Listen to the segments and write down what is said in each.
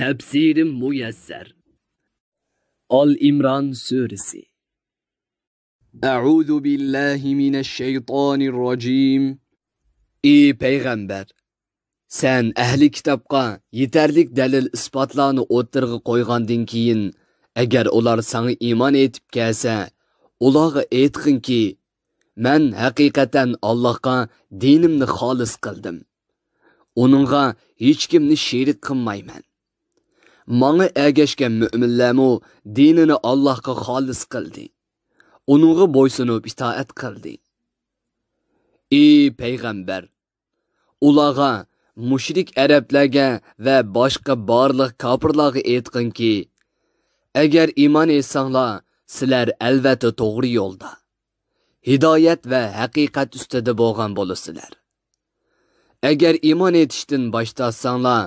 Tafsirim muyassar. Al-İmran suresi. A'udhu billahi mineşşeytanirracim. Ey peygamber, sen ahli kitapqa yetarlik dalil isbotlarni o'tirg'i qo'ygandan keyin agar ular sana iymon etib kelsa, ularga aytqinki, men haqiqatan Allohga dinimni xolis qildim. Onunğa hech kimni sherik qilmayman. Manga ergashgan mu'minlarmu dinini Allohga xolis qildi. Onunğa bo'ysunib itoat qildi. Ey payg'ambar, ularga, mushrik arablarga va boshqa barliq kofirlarga aytqinki, agar iymon etsanglar, sizlar albatta to'g'ri yo'lda, hidoyat va haqiqat ustida bo'lgan bo'lasizlar. Agar iymon etishdan bosh tortsanglar,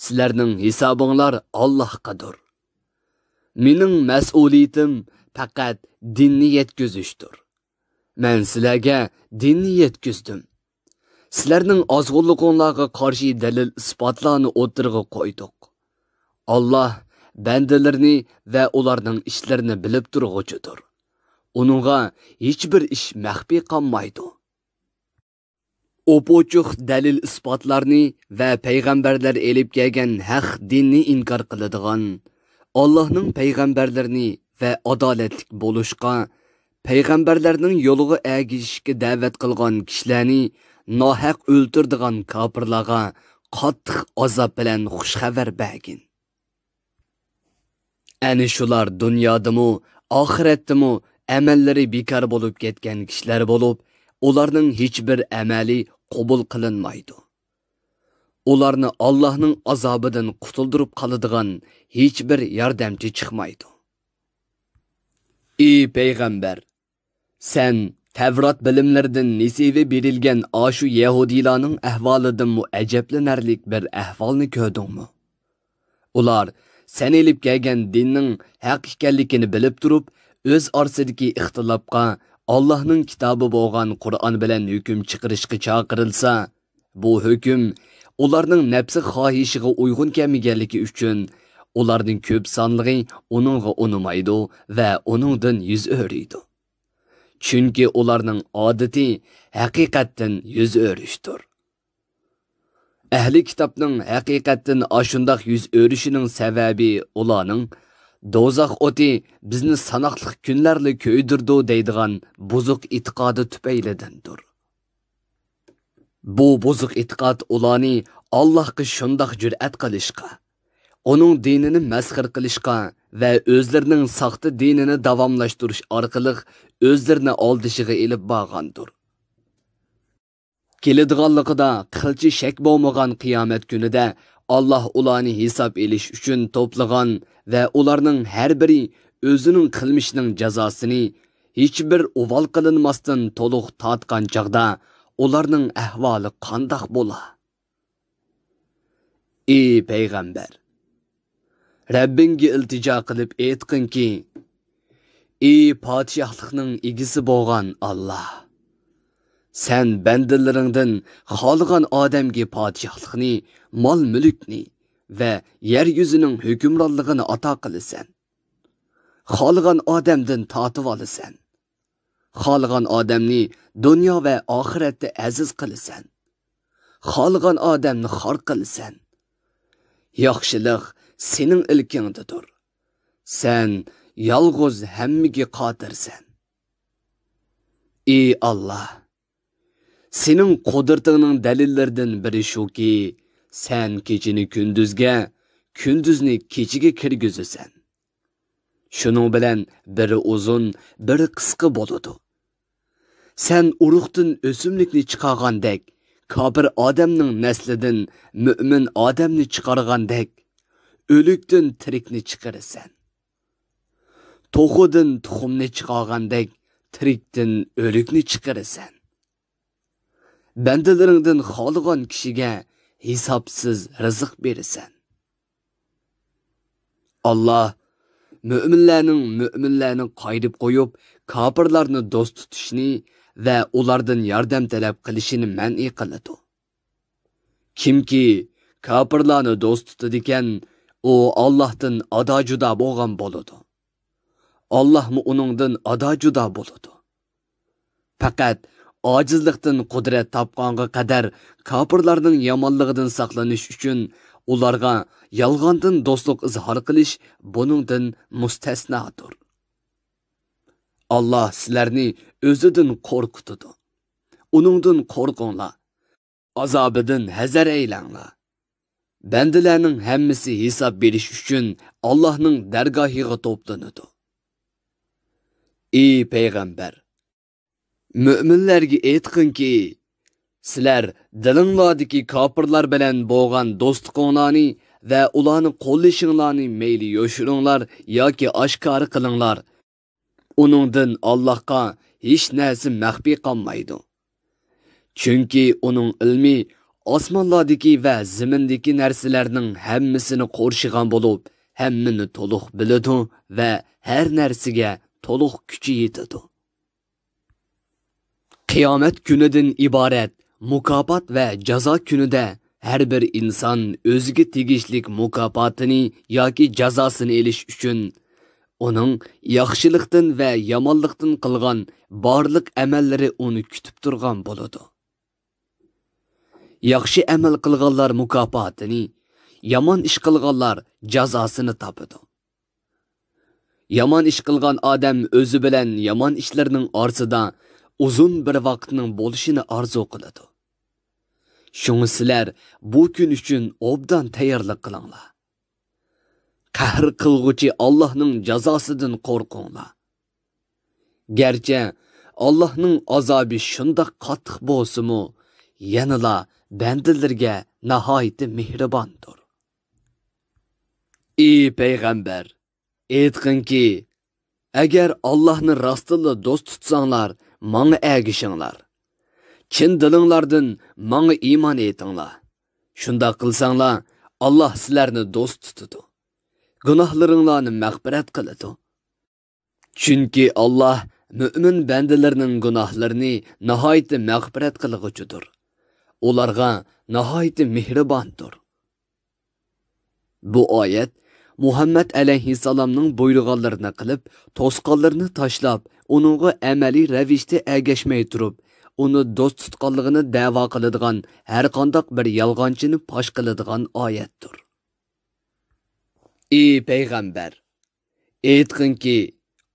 sizlarning hisobinglar Allohgadir. Mening mas'uliyatim faqat dinni yetkazishdir. Men sizlarga dinni yetkazdim. Sizlarning ozg'unliqlarga qarshi dalil isbotlarni o'tirg'i qo'ydik. Alloh bandalarni va ularning ishlarini bilib turg'uchidir. Uningga hech bir ish maxfiy qolmaydi. O'pochuq dalil isbotlarni va payg'ambarlar elib kelgan haq dinni inkor qiladigan, Allohning payg'ambarlarini va adolatlik bo'lishga, payg'ambarlarning yo'liga ergishishga da'vat qilgan kishilarni nohaq o'ltirdigan kofirlarga qattiq azob bilan xush xabar bergin. Ani shular dunyodami, oxiratdami amallari bekor bo'lib ketgan kishilar bo'lib, ularning hech bir amali qabul qilinmaydi. Ularni Allohning azobidan qutuldirib qoladigan hech bir yordamchi chiqmaydi. Ey payg'ambar, sen Tavrat bilimlaridan nesibi berilgan ashu Yahudilarning ahvolidan muajablanarlik bir ahvolni ko'rdingmi? Ular sen elib kelgan dinning haq ekanligini bilib turib, o'z orasidagi ixtilofga Allohning kitobi bo'lgan Qur'on bilan hukm chiqarishga chaqirilsa, bu hukm ularning nafsi xohishiga uyg'un kelmaganligi uchun ularning ko'p sonligi uningga unimaydi va uningdan yuz o'riydi. Chunki ularning odati haqiqatdan yuz o'rishdir. Ahli kitobning haqiqatdan ashundoq yuz o'rishining sababi ularning do'zax o'ti bizni sanoqli kunlarli ko'ydirdi deydigan buzuq e'tiqodi tufaylidandir. Bu buzuq e'tiqod ularni Allohga shundoq jur'at qilishga, uning dinini masxir qilishga va o'zlarining soxta dinini davomlashtirish orqali o'zlarini oldishiga elib borgandir. Keladiganligida qilchi shak bo'lmagan qiyomat kunida Alloh ularni hisob elish uchun to'plagan va ularning har biri o'zining qilmishining jazosini hech bir uval qilinmasdan to'liq tatgan chaqda ularning ahvoli qandoq bo'la? Ey payg'ambar, Rabbingga iltijo qilib aytqinki, ey podshohlikning egisi bo'lgan Alloh, sen bandalaringdan xohlagan odamga podshohlikni, mol-mulkni va yer yuzining hukmronligini ato qilasan. Xohlagan odamdan tortib olasan. Xohlagan odamni dunyo va oxiratda aziz qilasan. Xohlagan odamni xor qilasan. Yaxshilik sening ilkingdadir. Sen yolg'iz hammaga qodirsan. Ey Alloh, sening qudratingning dalillaridan biri shuki, sen kechini kunduzga, kunduzni kechiga kirgizasan. Shuning bilan biri uzun, biri qisqa bo'ladi. Sen urug'dan o'simlikni chiqargandek, kofir odamning naslidan mu'min odamni chiqargandek, o'likdan tirikni chiqarasan. To'g'ridan tuxumni chiqargandek, tirikdan o'likni chiqarasan. Bandalaringdan xohlagan kishiga hisobsiz rizq berasan. Alloh mu'minlarning qaydib qo'yib, kofirlarni do'st tutishni va ulardan yordam talab qilishini man'i qiladi. Kimki kofirlarni do'st tutadigan, u Allohdan ado juda bo'lgan bo'ladi. Allohmi uningdan ado juda bo'ladi. Faqat ojizlikdan qudrat topganga qadar kofirlarning yomonligidan saqlanish uchun ularga yolg'ondan do'stlik izhor qilish buningdan mustasnodir. Allah sizlarni o'zidan qo'rqitadi. Uningdan qo'rqinglar. Azobidan hazar aylanglar. Bandalarning hammasi hisob berish uchun Allohning dargohiga to'planadi. Ey payg'ambar, mu'minlarga aytqinki, sizlar dilinglardagi kofirlar bilan bo'lgan do'stliqinglarni va ularni qo'llashinglarni mayli yoshiringlar yoki oshkor qilinglar. Uningdan Allohga hech narsa maxfiy qolmaydi. Chunki uning ilmi osmonlardagi va zimindagi narsalarning hammasini qo'rshigan bo'lib, hammani to'liq biladi va har narsaga to'liq kuchi yetadi. Qiyomat kunidan iborat mukofot va jazo kunida har bir inson o'ziga tegishlik mukofotini yoki jazosini olish uchun uning yaxshilikdan va yomonlikdan qilgan barliq amallari uni kutib turgan bo'ladi. Yaxshi amal qilganlar mukofotini, yomon ish qilganlar jazosini topadi. Yomon ish qilgan odam o'zi bilan yomon ishlarning orasida uzun bir vaqtning bo'lishini orzu qiladi. Shunga sizlar bu kun uchun obdan tayyorlik qilinglar. Qahr qilg'uchi Allohning jazosidan qo'rqinglar. Garchi Allohning azobi shundoq qattiq bo'lsa-mu, yanada bandalarga nihoyatda mehribondir. Ey payg'ambar, aytqinki, agar Allohni rostila do'st tutsanglar, menga ergishinglar. Chin dilinglardan menga iymon etinglar. Shunda qilsanglar, Alloh sizlarni do'st tutadi. Gunohlaringlarni mag'firat qiladi. Chunki Alloh mu'min bandalarning gunohlarini nihoyatda mag'firat qilg'uchidir. Ularga nihoyatda mehribondir. Bu oyat Muhammad alayhissalomning buyurganlarini qilib, to'sqonlarni tashlab, uningga amaliy ravishda ergashmay turib, uni do'st tutganligini da'vo qiladigan har qanday bir yolg'onchini fosh qiladigan oyatdir. Ey payg'ambar, aytqinki,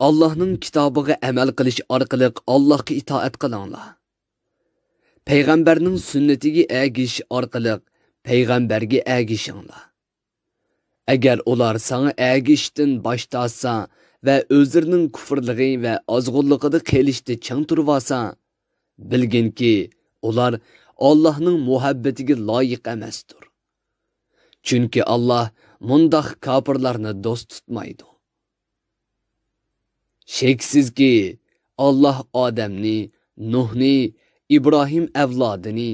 Allohning kitobiga amal qilish orqali Allohga itoat qilinglar. Payg'ambarning sunnatiga ergishish orqali payg'ambarga ergishinglar. Agar ular sana ergishishdan bosh tortsa va o'zlarining kufrligi va ozg'unligida qilishda chang turib olsa, bilginki, ular Allohning muhabbatiga loyiq emasdir. Chunki Alloh mundaq kofirlarni do'st tutmaydi. Sheksizki, Alloh odamni, Nuhni, İbrahim avlodini,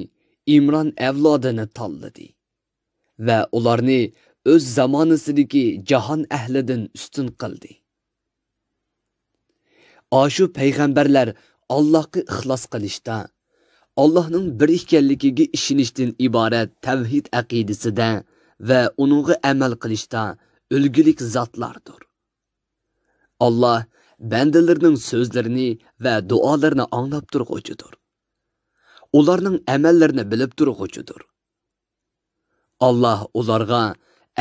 İmron avlodini tanladi va ularni o'z zamonasidagi jahon ahlidan ustun qildi. Ashu payg'ambarlar Allohga ixlos qilishda, Allohning bir ekanligiga ishonishdan iborat tavhid aqidasida va uningga amal qilishda ulgulik zotlardir. Alloh bandalarning so'zlarini va duolarini anglab turg'uchidir. Ularning amallarini bilib turg'uchidir. Alloh ularga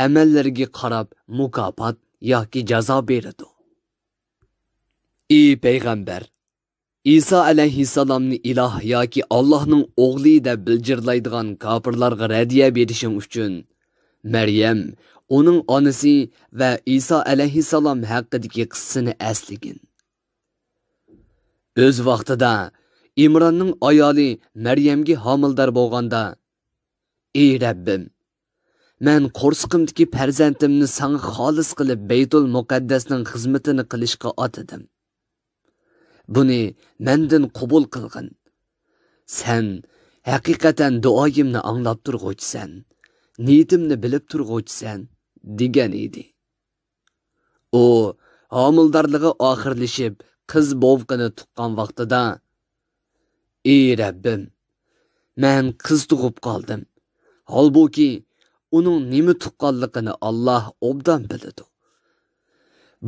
amallariga qarab mukofot yoki jazo beradi. Ey payg'ambar, İsa alayhissalomni iloh yoki Allohning o'g'li deb biljirlaydigan kofirlarga radiya berishing uchun Maryam, uning onasi va İsa alayhissalom haqidagi qissani asligin. O'z vaqtida İmronning ayoli Maryamga homildor bo'lganda, ey Rabbim, men qo'rsqimdagi farzandimni sana xolis qilib Baytul Muqaddasning xizmatini qilishga otadim. Buni mendan qabul qilgin. Sen haqiqatan duoyimni anglab turg'uvchisan, niyatimni bilib turg'uvchisan degan edi. U homildorligi oxirlashib, qiz bo'vqini tuqqan vaqtida, ey Rabbim, men qiz tug'ib qoldim. Holbuki uning nima tuqqanligini Alloh obdan biladi.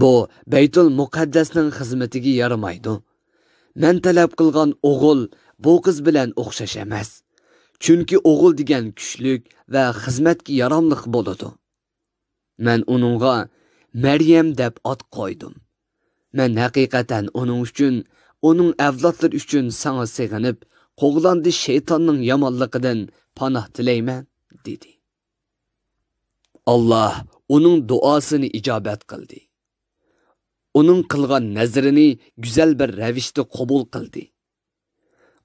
Bu Baytul Muqaddasning xizmatiga yaramaydi. Men talab qilgan o'g'il bu qiz bilan o'xshash emas. Chunki o'g'il degan kuchlik va xizmatga yaramliq bo'ladi. Men uningga Maryam deb ot qo'ydim. Men haqiqatan uning uchun, uning avlodlari uchun sana sig'inib, qo'g'landi shaytonning yomonligidan panoh tilayman, dedi. Allah uning duosini ijobat qildi. Uning qilgan nazrini güzel bir ravishda qabul qildi.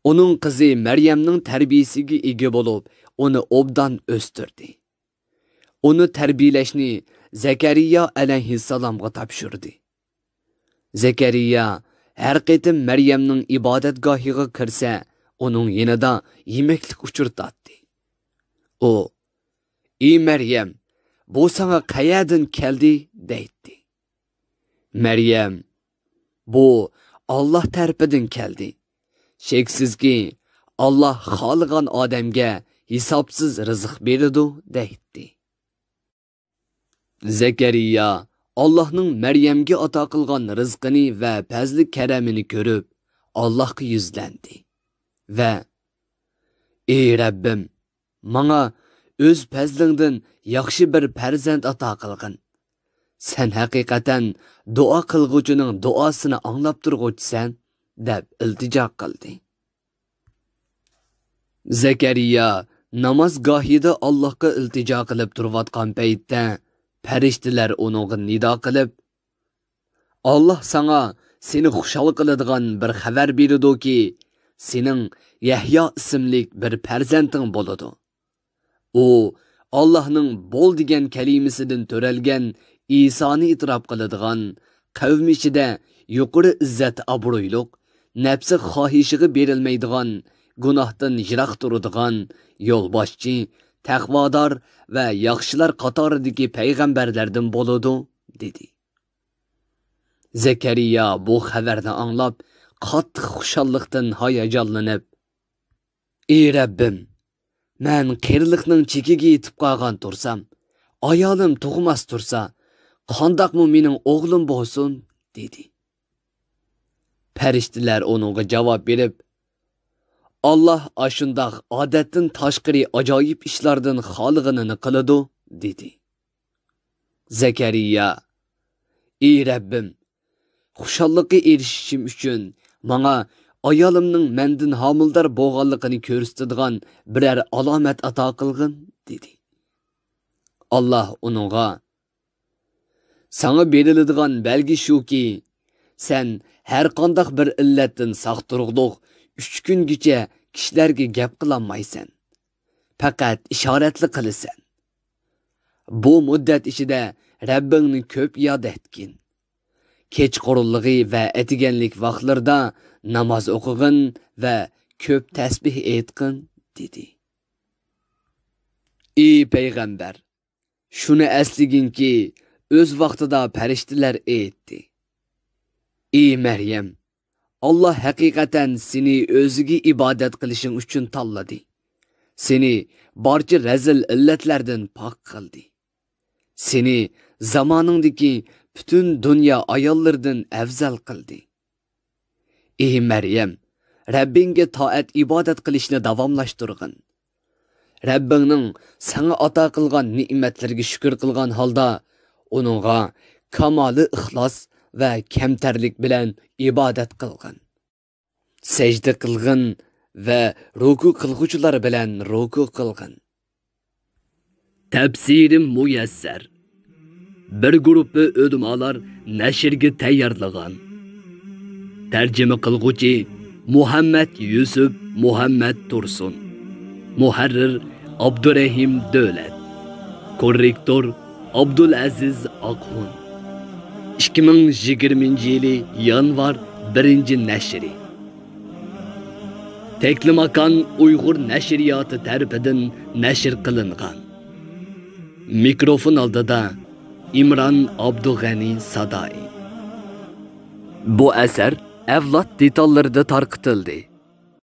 Uning qizi Maryamning tarbiyasiga ega bo'lib, uni obdan o'stirdi. Uni tarbiyalashni Zakariya alayhissalomga topshirdi. Zakariya har qitim Maryamning ibodatgohiga kirsa, uning yanida yemeklik uchirtatdi. O, "Ey Maryam, bu sana qayerdan keldi?" deydi. Maryam, "Bu Allah tarafidan keldi. Sheksizki Allah xohlagan odamga hisobsiz rizq beradi", deydi. Zakariya Allah'ның Maryamga ato qilgan rizqini va fazli karamini ko'rib, Allohga yuzlandi va "Ey Rabbim, menga o'z fazlingdan yaxshi bir farzand ato qilgin. Sen haqiqatan duo qilguvchining duosini anglab turg'uvchisan", deb iltijo qildi. Zakariya namozgohida Allohga iltijo qilib turayotgan paytda farishtalar uningga nido qilib, "Allah sana seni xushal qiladigan bir xabar beradi-ki, sening Yahyo ismli bir farzanding bo'ladi. U Allohning bo'l degan kalimasidan to'ralgan Isoni itrof qiladigan, qavm ichida yuqori izzat obro'yliq, nafsi xohishiga berilmaydigan, gunohdan yiroq turadigan yo'lboshchi, taqvodor va yaxshilar qatoridagi payg'ambarlardan bo'ladi", dedi. Zakariya bu xabarni anglab, qattiq xushallikdan hayajonlanib, "Ey Rabbim, men qiyinlikning chekiga yetib qolgan tursam, ayolim tug'mas tursa, qandoqmi mening o'g'lim bo'lsin?" dedi. Farishtalar uningga javob berib, "Allah ashundoq odatdan tashqari ajoyib ishlardan xolig'ini qiladi", dedi. Zakariya, "Ey Rabbim, xushallikka erishishim uchun menga ayolimning mendan homildor bo'lganligini ko'rsatadigan biror alomat ato qilgin", dedi. Allah uningga, "Sana beriladigan belgi shuki, sen har qanday bir illatdan saq turg'liq 3 kungacha kishilarga gap qilolmaysan. Faqat ishoratli qilasan. Bu muddat ichida Rabbingni ko'p yod etgin. Kechqurunligi va etiganlik vaqtlarda namoz o'qigin va ko'p tasbih aytgin", dedi. Ey payg'ambar, shuni asliginki, o'z vaqtida farishtalar aytdi: "Ey Maryam, Allah haqiqatan seni o'ziga ibodat qilishing uchun tanladi. Seni barcha razil illatlardan pok qildi. Seni zamoningdagi butun dunyo ayollaridan afzal qildi. Ey Maryam, Rabbingga toat ibodat qilishni davomlashtirgin. Rabbingning sana ato qilgan ne'matlarga shukr qilgan holda, uningga kamoli ixlos va kamtarlik bilan ibodat qilgin. Sajda qilgin va ruku qilguvchilar bilan ruku qilgin." Tafsirim muyassar. Bir guruhi ulamolar nashrga tayyorlagan. Tarjima qilguvchi Muhammad Yusuf Muhammad Tursun. Muharrir Abdurrahim Davlat. Korrektor Abdulaziz Aqhun. 2020-yili yanvar 1-nashri. Teklimakan Uyg'ur nashriyoti tarafidan nashr qilingan. Mikrofon oldida İmran Abdug'ani Sadai. Bu asar avlod detallarida tarqitildi.